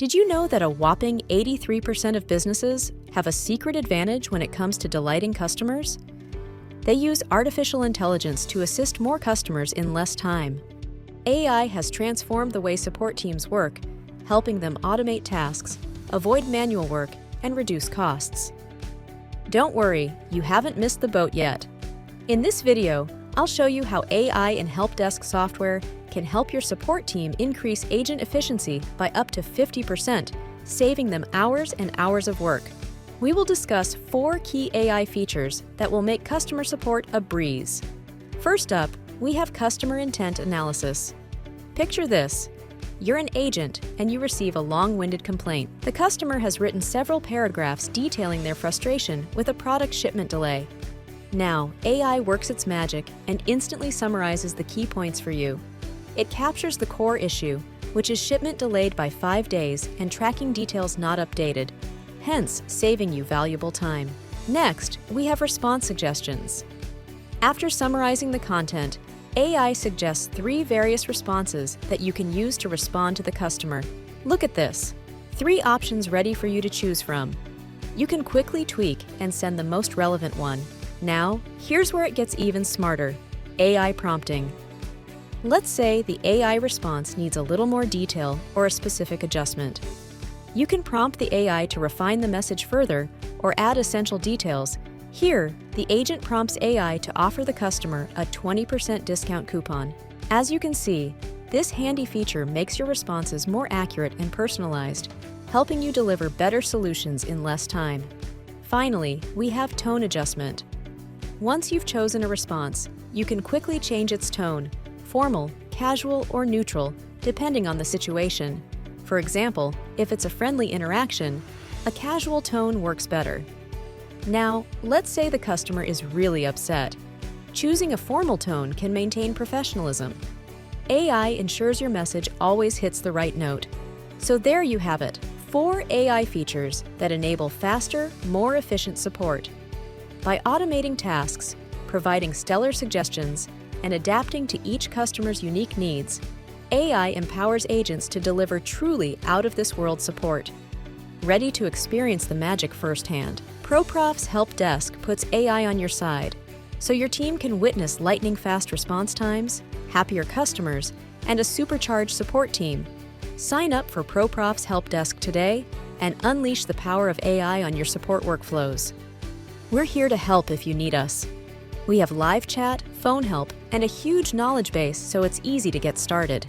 Did you know that a whopping 83% of businesses have a secret advantage when it comes to delighting customers? They use artificial intelligence to assist more customers in less time. AI has transformed the way support teams work, helping them automate tasks, avoid manual work, and reduce costs. Don't worry, you haven't missed the boat yet. In this video, I'll show you how AI and help desk software can help your support team increase agent efficiency by up to 50%, saving them hours and hours of work. We will discuss 4 key AI features that will make customer support a breeze. First up, we have customer intent analysis. Picture this. You're an agent and you receive a long-winded complaint. The customer has written several paragraphs detailing their frustration with a product shipment delay. Now, AI works its magic and instantly summarizes the key points for you. It captures the core issue, which is shipment delayed by 5 days and tracking details not updated, hence saving you valuable time. Next, we have response suggestions. After summarizing the content, AI suggests 3 various responses that you can use to respond to the customer. Look at this. 3 options ready for you to choose from. You can quickly tweak and send the most relevant one. Now, here's where it gets even smarter. AI prompting. Let's say the AI response needs a little more detail or a specific adjustment. You can prompt the AI to refine the message further or add essential details. Here, the agent prompts AI to offer the customer a 20% discount coupon. As you can see, this handy feature makes your responses more accurate and personalized, helping you deliver better solutions in less time. Finally, we have tone adjustment. Once you've chosen a response, you can quickly change its tone, formal, casual, or neutral, depending on the situation. For example, if it's a friendly interaction, a casual tone works better. Now, let's say the customer is really upset. Choosing a formal tone can maintain professionalism. AI ensures your message always hits the right note. So there you have it, 4 AI features that enable faster, more efficient support. By automating tasks, providing stellar suggestions, and adapting to each customer's unique needs, AI empowers agents to deliver truly out-of-this-world support. Ready to experience the magic firsthand? ProProfs Help Desk puts AI on your side, so your team can witness lightning-fast response times, happier customers, and a supercharged support team. Sign up for ProProfs Help Desk today and unleash the power of AI on your support workflows. We're here to help if you need us. We have live chat, phone help, and a huge knowledge base, so it's easy to get started.